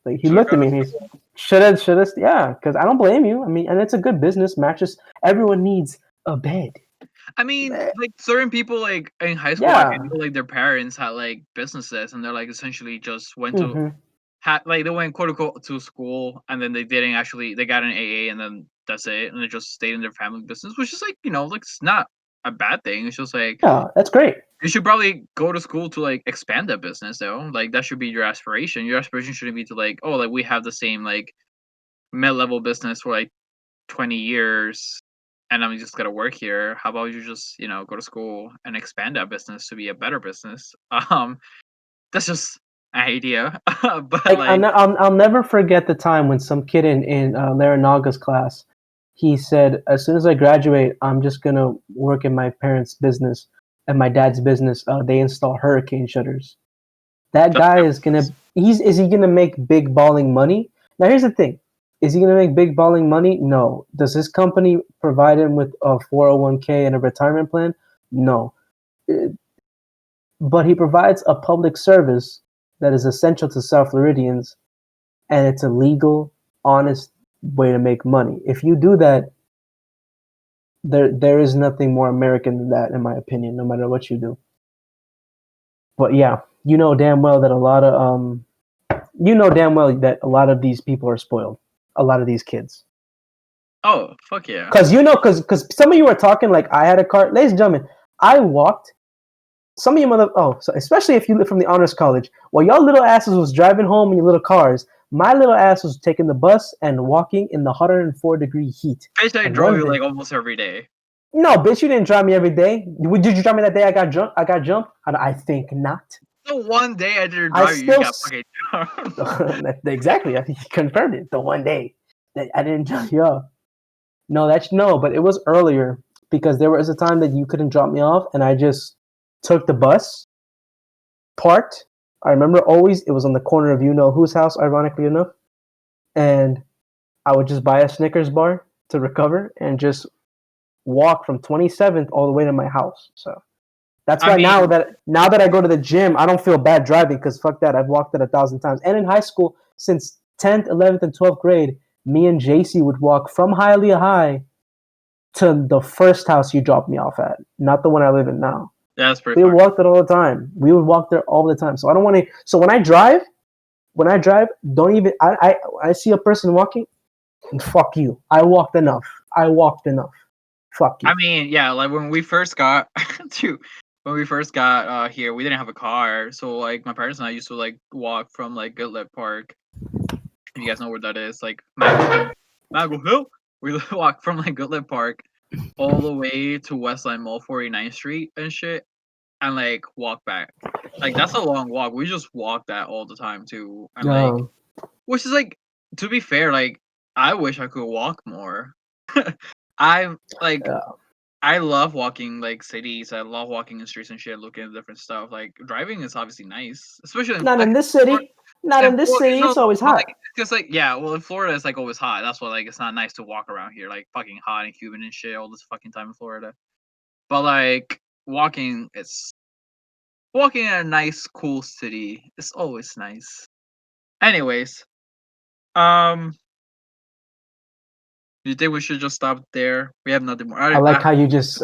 he Should've looked at got me and he's shoulda, yeah, because I don't blame you. I mean, and it's a good business. Mattress. Everyone needs a bed. I mean, like certain people like in high school, like I Yeah. know like their parents had like businesses, and they're like essentially just went to Mm-hmm. like they went quote unquote to school, and then they didn't actually they got an AA, and then that's it, and they just stayed in their family business, which is like like it's not a bad thing. It's just like Yeah, that's great. you should probably go to school to like expand that business though. Like that should be your aspiration. Your aspiration shouldn't be to like like we have the same like mid level business for like 20 years and I'm just gonna work here. How about you just, go to school and expand that business to be a better business? That's just an idea. But Like like I'll never forget the time when some kid in Laranaga's class, he said, as soon as I graduate, I'm just gonna work in my parents' business and my dad's business. They install hurricane shutters. That that's guy is gonna is he gonna make big balling money? Now here's the thing. Is he gonna make big balling money? No. Does his company provide him with a 401k and a retirement plan? No. but he provides a public service that is essential to South Floridians, and it's a legal, honest way to make money. If you do that, there is nothing more American than that, in my opinion, no matter what you do. But yeah, you know damn well that a lot of these people are spoiled. A lot of these kids. Oh, fuck yeah. Because some of you are talking like I had a car. Ladies and gentlemen, I walked. Some of you so especially if you live from the honors college, while y'all little asses was driving home in your little cars, my little ass was taking the bus and walking in the 104-degree heat. Bitch, I drove you like almost every day. No, bitch, you didn't drive me every day. Did you drive me that day I got jumped? I think not. The one day I didn't drive you got fucking jumped. Exactly. He confirmed it. The one day that I didn't jump you off. But it was earlier because there was a time that you couldn't drop me off, and I just took the bus, parked. I remember always it was on the corner of whose house, ironically enough, and I would just buy a Snickers bar to recover and just walk from 27th all the way to my house. So that's why now that I go to the gym, I don't feel bad driving because fuck that, I've walked it 1,000 times. And in high school, since 10th, 11th, and 12th grade, me and JC would walk from Hialeah High to the first house you dropped me off at, not the one I live in now. Yeah, that's pretty. We walked it all the time. We would walk there all the time. So I don't want to. So when I drive, don't even. I see a person walking, and fuck you. I walked enough. Fuck you. I mean, yeah, like when we first got here, we didn't have a car, so like my parents and I used to like walk from like Goodlet Park. If you guys know where that is, like Mago Hill. We walk from like Goodlet Park all the way to Westline Mall, 49th Street and shit, and like walk back. Like that's a long walk. We just walk that all the time too, and like, which is like, to be fair, like I wish I could walk more. I'm like, I love walking like cities. I love walking in streets and shit, looking at different stuff. Like driving is obviously nice, especially not in this city. Not in this city. It's always hot. Because like, yeah, well, in Florida it's like always hot. That's why like it's not nice to walk around here, like fucking hot and humid and shit all this fucking time in Florida. But like walking in a nice, cool city is always nice. Anyways, do you think we should just stop there? We have nothing more. I like how you just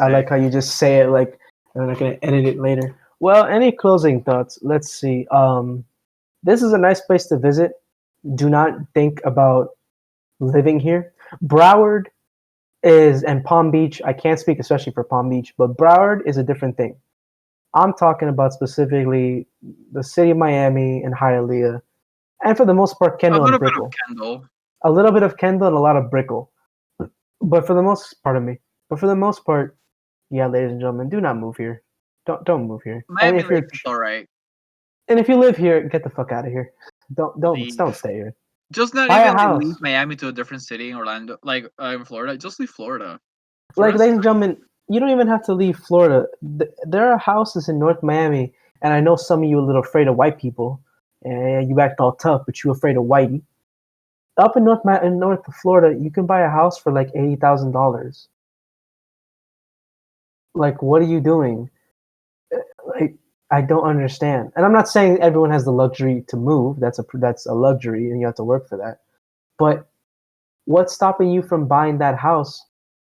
say it like I'm not gonna edit it later. Well, any closing thoughts? Let's see. This is a nice place to visit. Do not think about living here. Broward and Palm Beach. I can't speak especially for Palm Beach, but Broward is a different thing. I'm talking about specifically the city of Miami and Hialeah, and for the most part, Kendall and Brickell. A little bit of Kendall and a lot of Brickell. But for the most part, yeah, ladies and gentlemen, do not move here. Don't move here. Miami is all right. And if you live here, get the fuck out of here. Don't stay here. Just not even leave Miami to a different city in Orlando, like in Florida. Just leave Florida. Like, ladies and gentlemen, you don't even have to leave Florida. There are houses in North Miami, and I know some of you are a little afraid of white people, and you act all tough, but you're afraid of whitey. Up in North Florida, you can buy a house for like $80,000. Like, what are you doing? Like, I don't understand. And I'm not saying everyone has the luxury to move. That's a luxury, and you have to work for that. But what's stopping you from buying that house,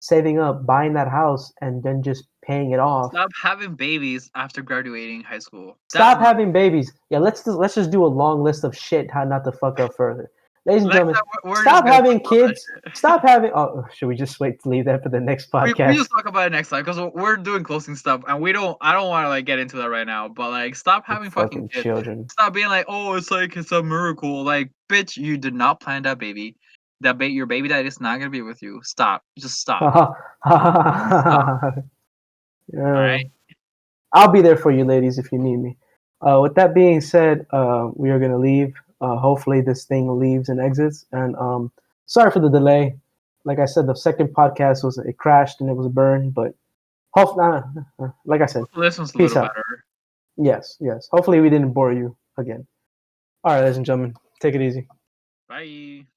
saving up, buying that house, and then just paying it off? Stop having babies after graduating high school. Stop having babies. Yeah, let's just do a long list of shit how not to fuck up further. Ladies and gentlemen, stop having kids. Stop having. Oh, should we just wait to leave that for the next podcast? We just talk about it next time because we're doing closing stuff, and I don't want to like get into that right now. But like, stop having fucking kids. Children. Stop being like, oh, it's a miracle. Like, bitch, you did not plan that baby. Your baby dad is not gonna be with you. Stop. Just stop. Stop. All right. I'll be there for you, ladies, if you need me. With that being said, we are gonna leave. Hopefully this thing leaves and exits. And sorry for the delay. Like I said, the second podcast it crashed and it was burned, but like I said, this one's a little better. Yes. Hopefully we didn't bore you again. All right, ladies and gentlemen, take it easy. Bye.